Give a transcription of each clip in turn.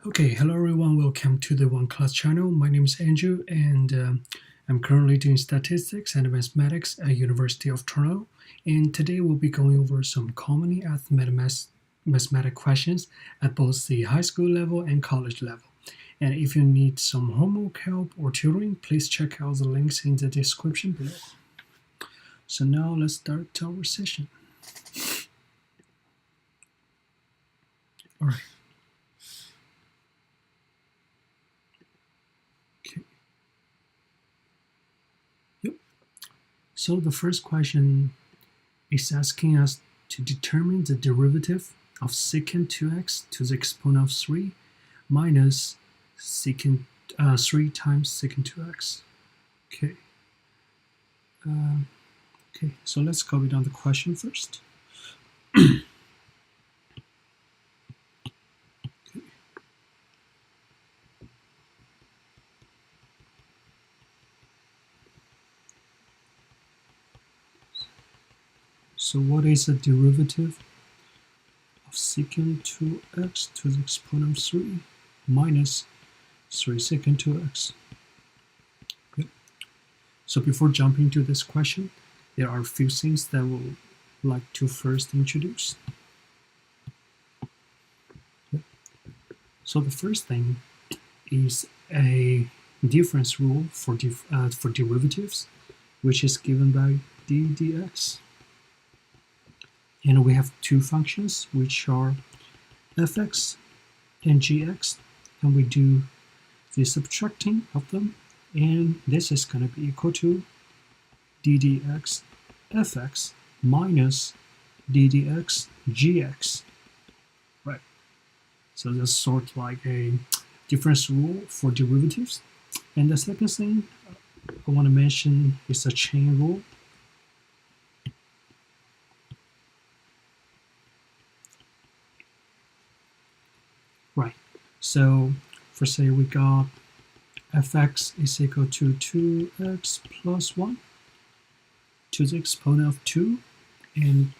Okay, hello everyone, welcome to the OneClass channel. My name is Andrew and I'm currently doing statistics and mathematics at University of Toronto. And today we'll be going over some commonly asked mathematics questions at both the high school level and college level. And if you need some homework help or tutoring, please check out the links in the description below. So now let's start our session. All right. Okay. Yep. So the first question is asking us to determine the derivative of secant 2x to the exponent of 3 minus secant 3 times secant 2x. Okay. Okay, so let's copy down the question first. Okay. So what is the derivative of secant 2x to the exponent of 3 minus 3 secant 2x? Yep. So before jumping to this question, there are a few things that we'll like to first introduce. Yep. So the first thing is a difference rule for derivatives, which is given by d dx. And we have two functions, which are fx and gx, and we do the subtracting of them, and this is going to be equal to d dx fx minus d dx gx. Right. So that's sort of like a difference rule for derivatives. And the second thing I want to mention is a chain rule. Right. So for say we got fx is equal to 2x plus 1 to the exponent of 2, and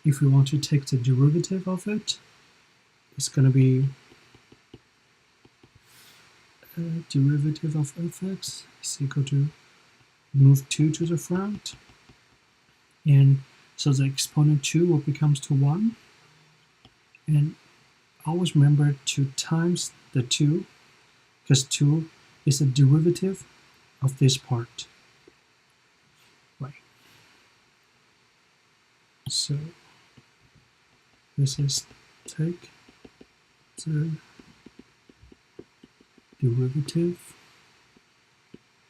if we want to take the derivative of it, it's going to be derivative of fx is equal to move 2 to the front, and so the exponent 2 will becomes to 1, and always remember to times the 2, because 2 is a derivative of this part. Right. So this is take the derivative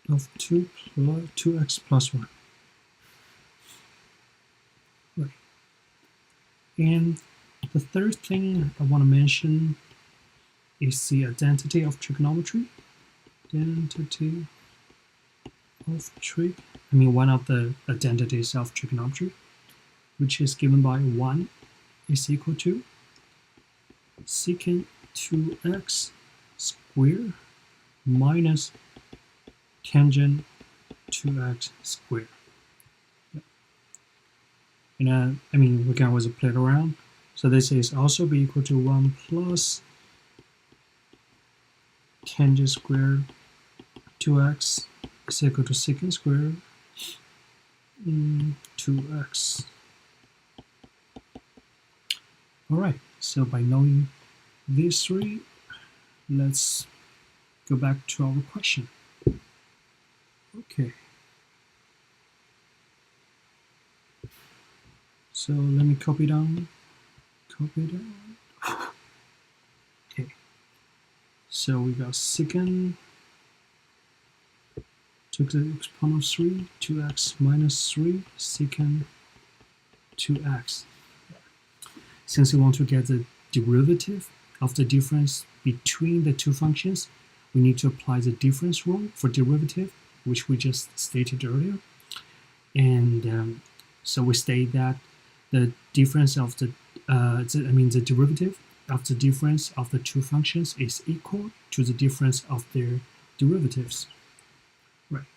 of 2x plus 1. Right. And the third thing I want to mention is the identity of trigonometry. Identity of one of the identities of trigonometry, which is given by 1 is equal to secant 2x squared minus tangent 2x squared. And we can always play it around. So this is also be equal to 1 plus tangent squared 2x is equal to secant squared 2x. Alright, so by knowing these three, let's go back to our question. Okay. So let me copy down. Okay. So we got secant to the exponent of 3, 2x minus 3 secant 2x. Since we want to get the derivative of the difference between the two functions, we need to apply the difference rule for derivative, which we just stated earlier. And so we state that the difference of the derivative of the difference of the two functions is equal to the difference of their derivatives. Right.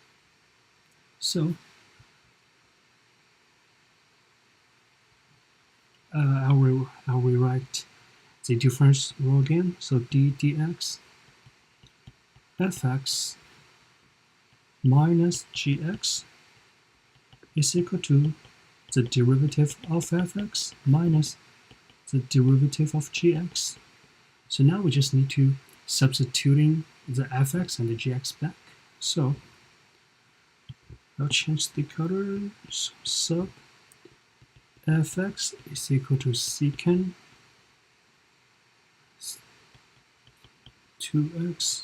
So I'll rewrite the difference rule again. So d dx fx minus gx is equal to the derivative of fx minus the derivative of gx. So now we just need to substituting the fx and the gx back. So I'll change the color. So sub fx is equal to secant 2x,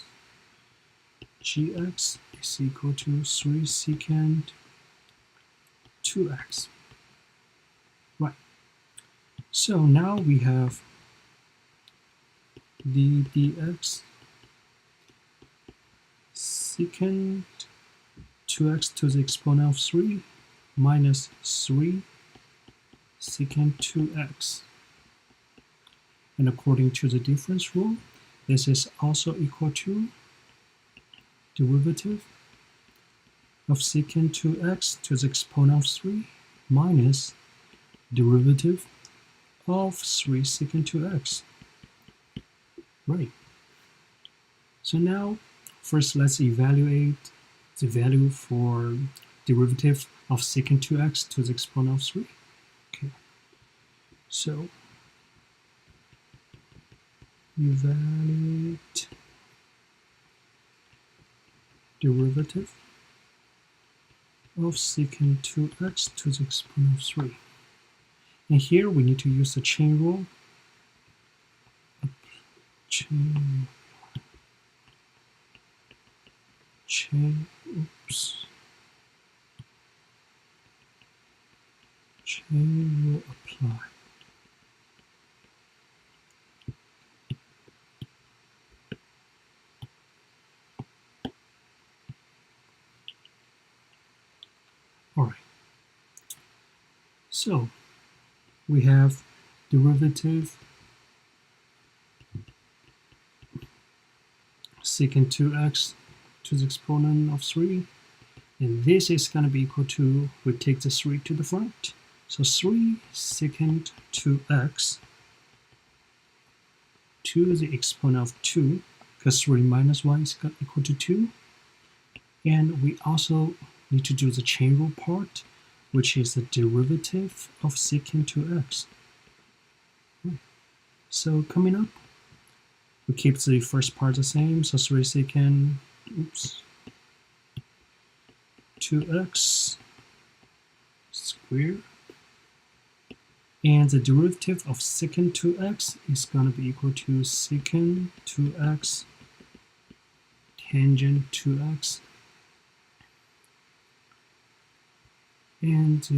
gx is equal to 3 secant 2x. Right. So now we have d dx secant 2x to the exponent of 3 minus 3 secant 2x. And according to the difference rule, this is also equal to derivative of secant 2x to the exponent of 3 minus derivative of 3 secant 2x. Right. So now, first let's evaluate the value for derivative of secant 2x to the exponent of 3. Okay. So evaluate derivative of secant 2x to the exponent of 3. And here we need to use the chain rule. Chain rule apply. All right. So we have derivative secant 2x to the exponent of 3, and this is going to be equal to, we take the 3 to the front, so 3 secant 2x to the exponent of 2, because 3 minus 1 is equal to 2, and we also need to do the chain rule part, which is the derivative of secant 2x. So coming up, we keep the first part the same, so 3 secant 2x squared, and the derivative of secant 2x is going to be equal to secant 2x tangent 2x, and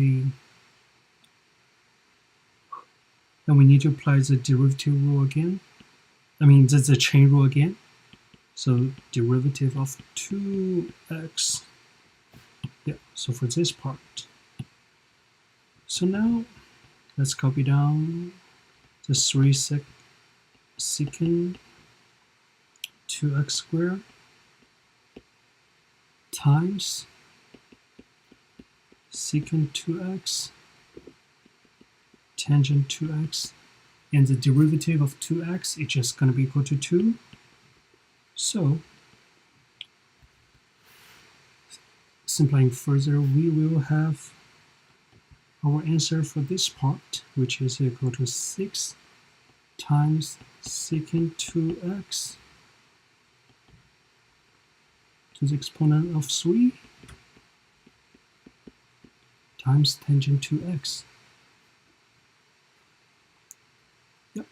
we need to apply the derivative rule again. I mean the chain rule again. So derivative of 2x. Yeah, so for this part. So now let's copy down the 3 secant 2x squared times secant 2x tangent 2x, and the derivative of 2x is just going to be equal to 2. So simplifying further, we will have our answer for this part, which is equal to 6 times secant 2x to the exponent of 3 times tangent 2x. Yep.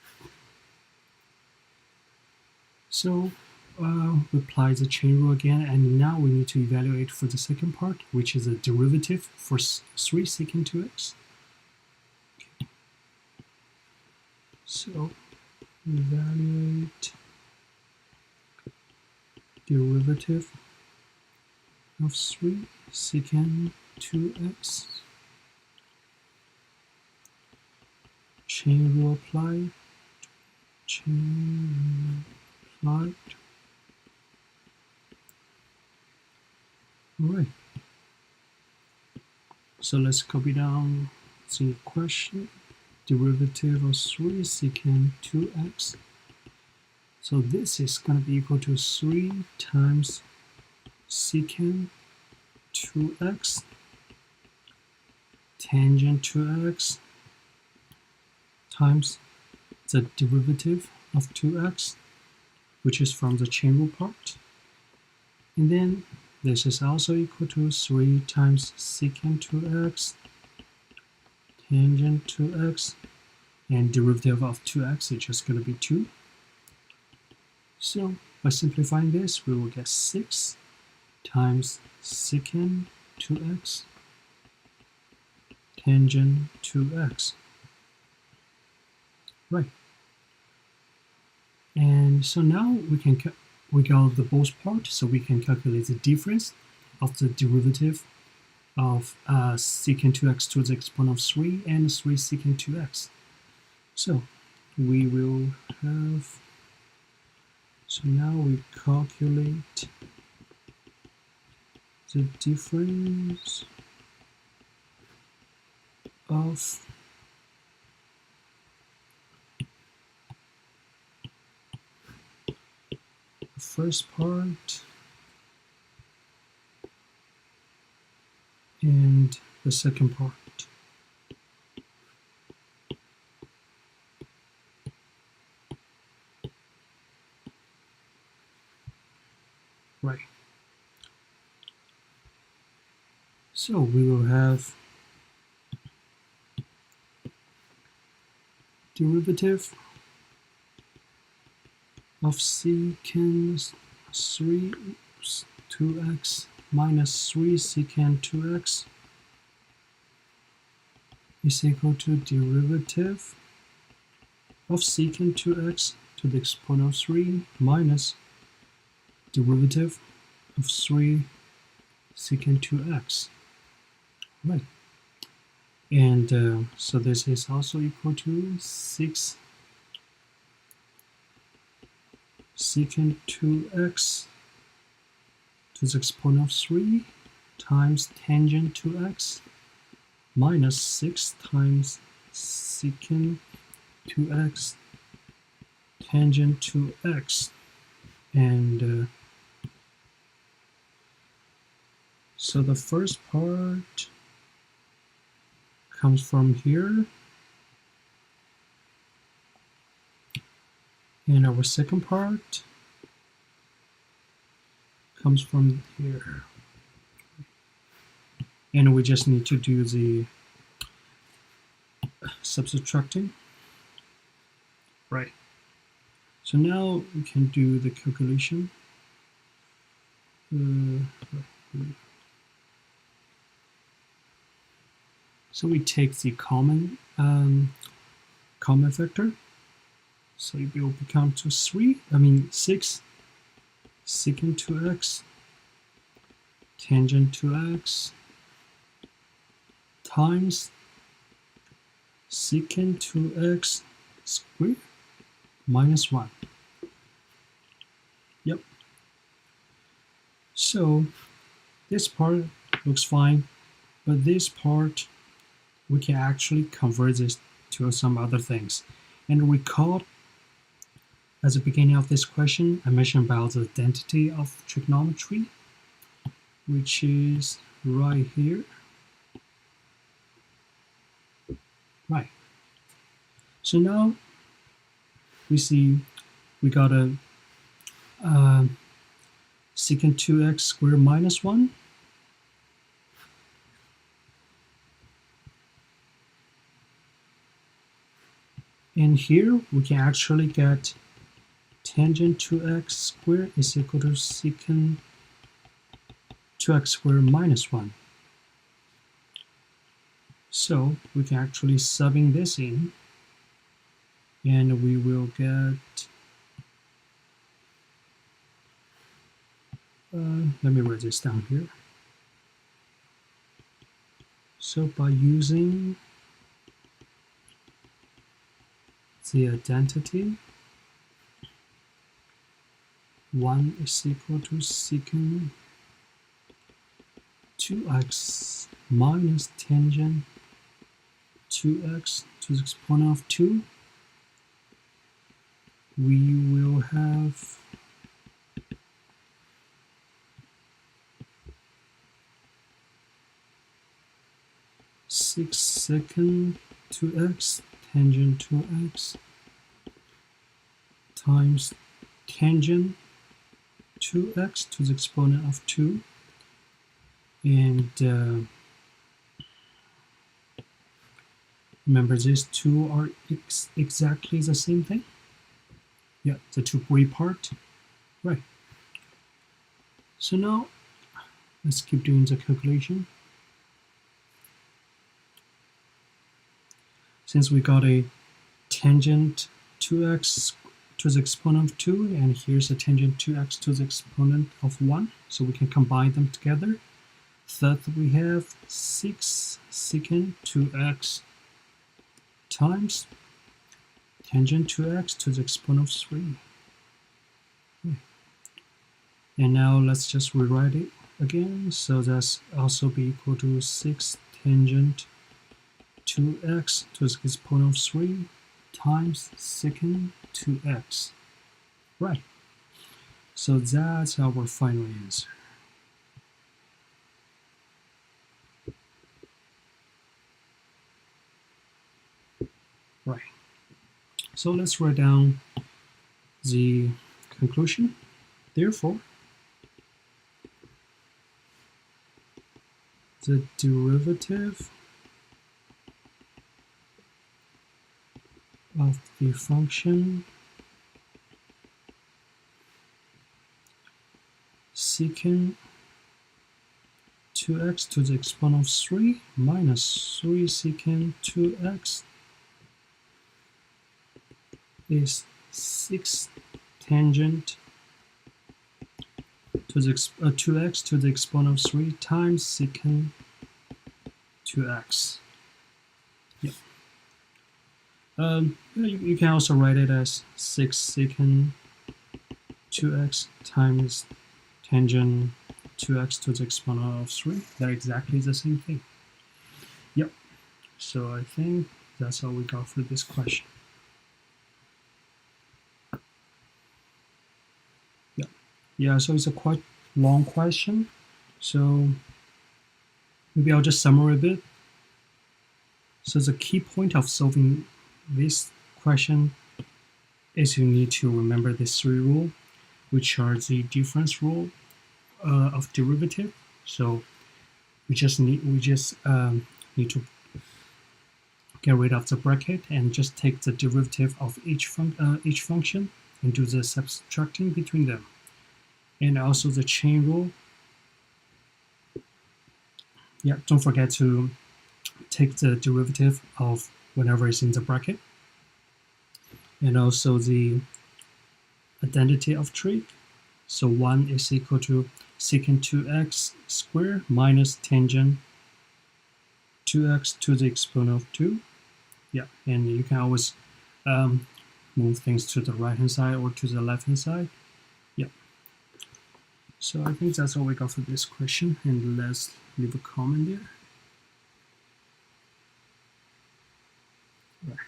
So we apply the chain rule again, and now we need to evaluate for the second part, which is a derivative for 3 secant 2x. Okay. So evaluate derivative of 3 secant 2x. Chain rule applied. Chain rule applied. Alright. So let's copy down the question. derivative of 3 secant 2x. So this is going to be equal to 3 times secant 2x tangent 2x times the derivative of 2x, which is from the chain rule part. And then this is also equal to 3 times secant 2x tangent 2x, and derivative of 2x is just going to be 2. So by simplifying this, we will get 6 times secant 2x tangent 2x. Right. And so now we got the both part, so we can calculate the difference of the derivative of secant 2x to the exponent of 3 and 3 secant 2x. So we will have, so now we calculate the difference of the first part and the second part. Right. So we will have derivative of secant 3 2x minus 3 secant 2x is equal to derivative of secant 2x to the exponent of 3 minus derivative of 3 secant 2x. Right. And so this is also equal to 6 secant 2x to the exponent of 3 times tangent 2x minus 6 times secant 2x tangent 2x. And so the first part comes from here, and our second part comes from here. And we just need to do the subtracting. Right. So now we can do the calculation. So we take the common factor. So it will become to 6 secant 2x tangent 2x times secant 2x squared minus 1. Yep. So this part looks fine, but this part we can actually convert this to some other things. And recall at the beginning of this question, I mentioned about the identity of trigonometry, which is right here. Right. So now we see we got a secant 2x squared minus 1. And here we can actually get tangent 2x squared is equal to secant 2x squared minus 1. So we can actually subbing this in, and we will get, let me write this down here. So by using the identity, 1 is equal to secant 2x minus tangent 2x to the exponent of 2, we will have six secant 2x tangent 2x times tangent 2x to the exponent of 2, and remember these two are exactly the same thing. Yeah, the two gray part, right? So now let's keep doing the calculation. Since we got a tangent 2x to the exponent of 2, and here's a tangent 2x to the exponent of 1, so we can combine them together. Thus we have 6 secant 2x times tangent 2x to the exponent of 3. And now let's just rewrite it again. So that's also be equal to 6 tangent 2x to the exponent of 3 times secant 2x. Right. So that's our final answer. Right. So let's write down the conclusion. Therefore, the derivative of the function secant 2x to the exponent of 3 minus 3 secant 2x is 6 tangent to the 2x to the exponent of 3 times secant 2x. Yep. You can also write it as 6 secant 2x times tangent 2x to the exponent of 3. They're exactly the same thing. Yep. So I think that's all we got for this question. Yeah, so it's a quite long question. So maybe I'll just summarize a bit. So the key point of solving this question is you need to remember these 3 rules, which are the difference rule of derivative. So we just need to get rid of the bracket and just take the derivative of each function and do the subtracting between them. And also the chain rule. Yeah, don't forget to take the derivative of whatever is in the bracket. And also the identity of trig. So 1 is equal to secant 2x squared minus tangent 2x to the exponent of 2. Yeah, and you can always move things to the right hand side or to the left hand side. Yeah. So I think that's all we got for this question, and let's leave a comment there. Right.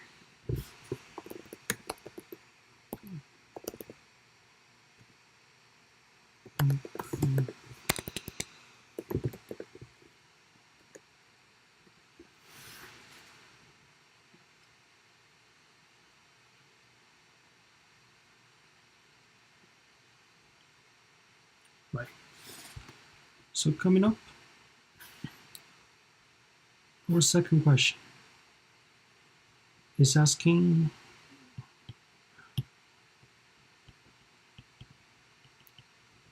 Right. So coming up, our second question is asking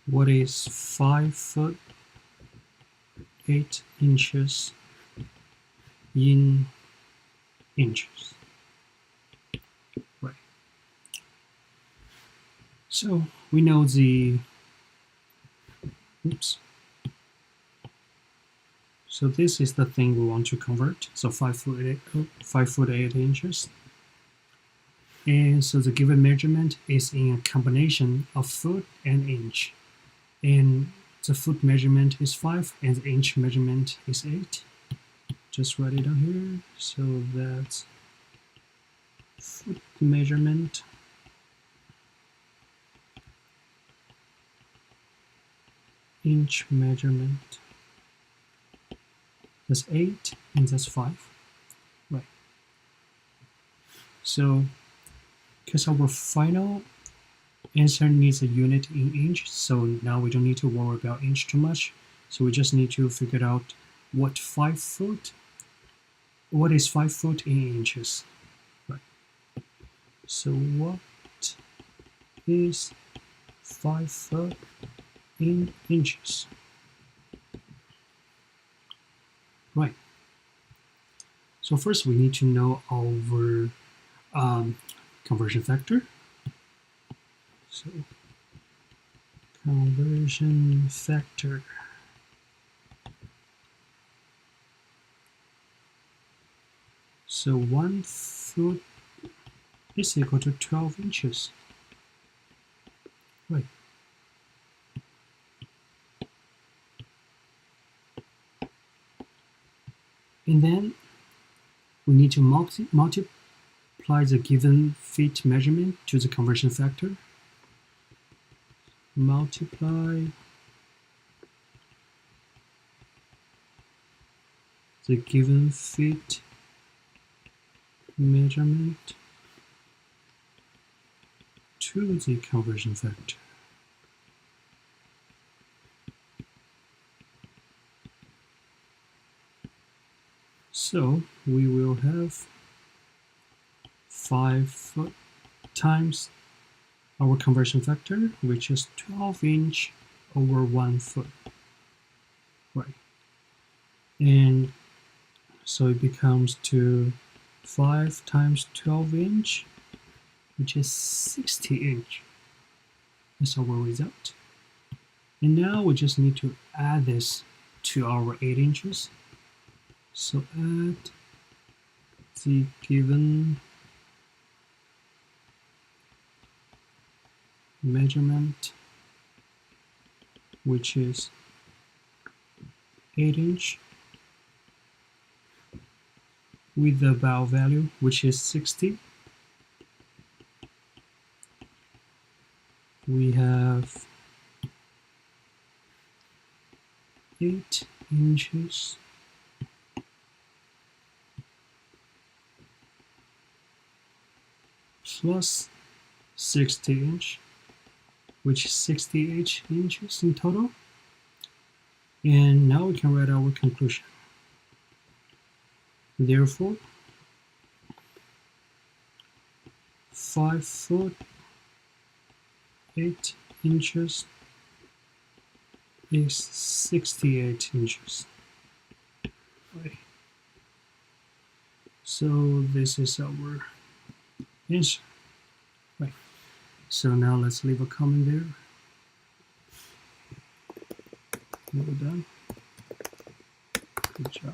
what is 5 foot 8 inches in inches. Right. So we know the So this is the thing we want to convert. So 5 foot 8 inches. And so the given measurement is in a combination of foot and inch. And the foot measurement is 5 and the inch measurement is 8. just write it down here. So that's foot measurement inch measurement. That's 8 and that's 5. Right. So because our final answer needs a unit in inch, so now we don't need to worry about inch too much. So we just need to figure out what is 5 foot in inches. Right. So what is 5 foot in inches? Right. So first we need to know our conversion factor. So conversion factor. So 1 foot is equal to 12 inches. Right. And then we need to multiply the given feet measurement to the conversion factor. Multiply the given feet measurement to the conversion factor. So we will have 5 foot times our conversion factor, which is 12 inch over 1 foot. Right. And so it becomes to 5 times 12 inch, which is 60 inch. That's our result. And now we just need to add this to our 8 inches. So add the given measurement, which is 8 inch, with the val value, which is 60. We have 8 inches plus 60 inch, which is 68 inches in total. And now we can write our conclusion. Therefore, 5 foot 8 inches is 68 inches. Right. So this is our answer. Right. So now let's leave a comment there. Well done. Good job.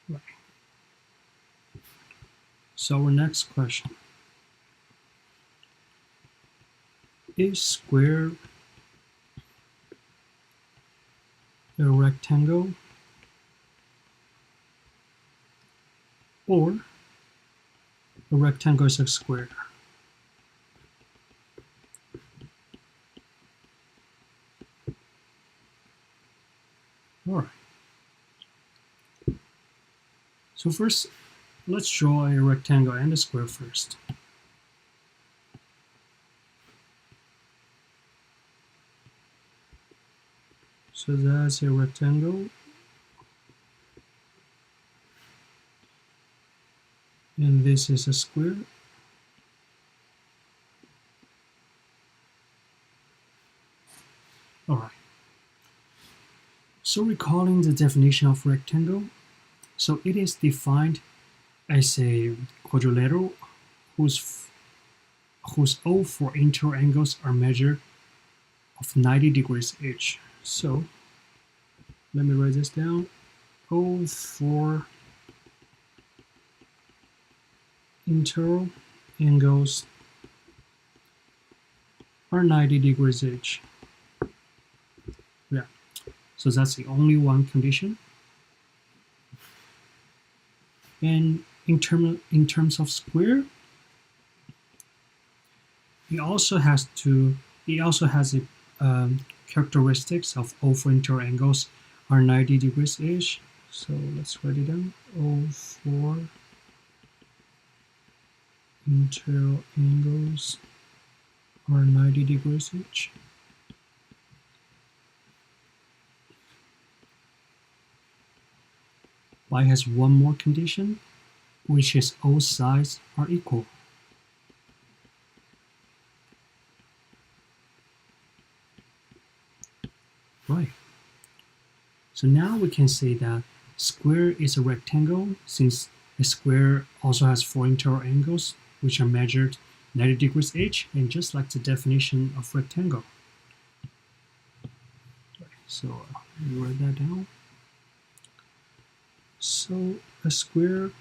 Right. So our next question. Is square a rectangle or a rectangle is a square? All right. So first, let's draw a rectangle and a square first. So that's a rectangle. And this is a square. All right. So recalling the definition of rectangle, so it is defined as a quadrilateral whose all 4 interior angles are measured of 90 degrees each. So let me write this down. All 4 interior angles are 90 degrees each. Yeah, so that's the only one condition. And in terms of square, it also has a characteristics of all four interior angles are 90 degrees each. So let's write it down. All four interior angles are 90 degrees each. But it has one more condition, which is all sides are equal. Right. So now we can say that square is a rectangle, since a square also has four interior angles, which are measured 90 degrees each, and just like the definition of rectangle. So you write that down. So a square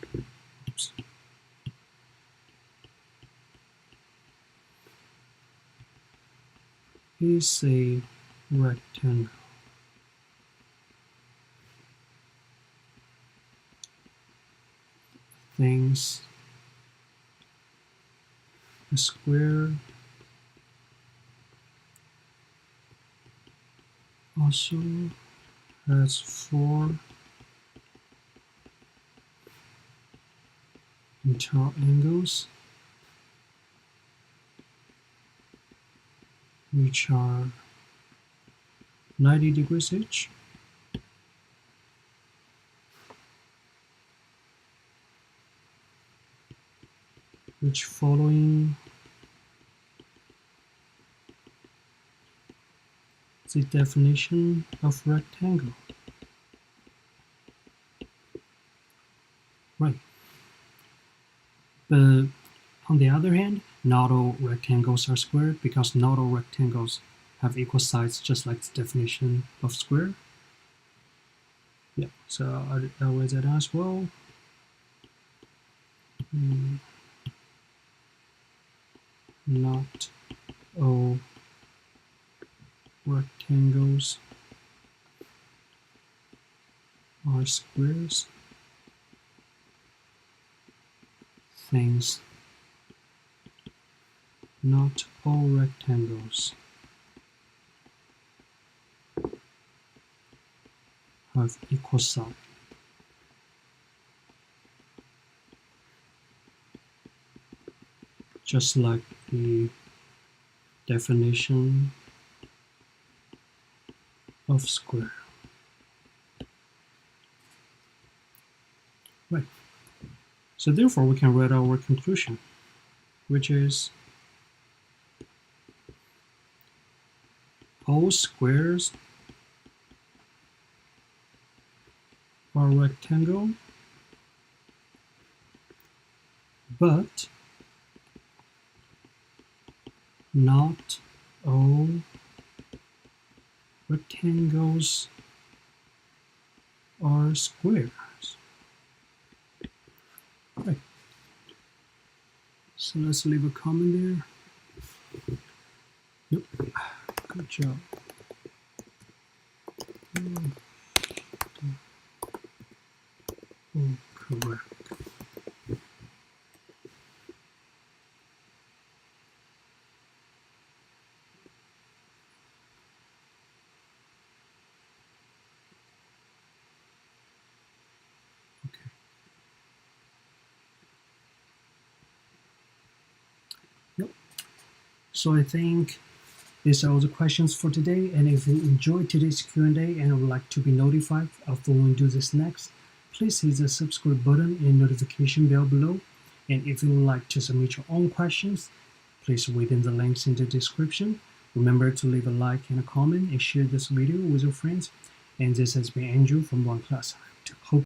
is a rectangle. Things a square also has four interior angles, which are 90 degrees each. Which following the definition of rectangle. Right. But on the other hand, not all rectangles are square, because not all rectangles have equal sides, just like the definition of square. Yeah, so I'll write that down as well. Not all rectangles are squares. Things not all rectangles have equal side. Just like the definition of square. Right. So therefore, we can write our conclusion, which is all squares are rectangle, but not all rectangles are squares. Right. So let's leave a comment there. Yep. Good job. Oh, correct. Yep. So I think these are all the questions for today, and if you enjoyed today's Q&A and would like to be notified of when we do this next, please hit the subscribe button and notification bell below. And if you would like to submit your own questions, please read in the links in the description. Remember to leave a like and a comment and share this video with your friends. And this has been Andrew from OneClass. Hope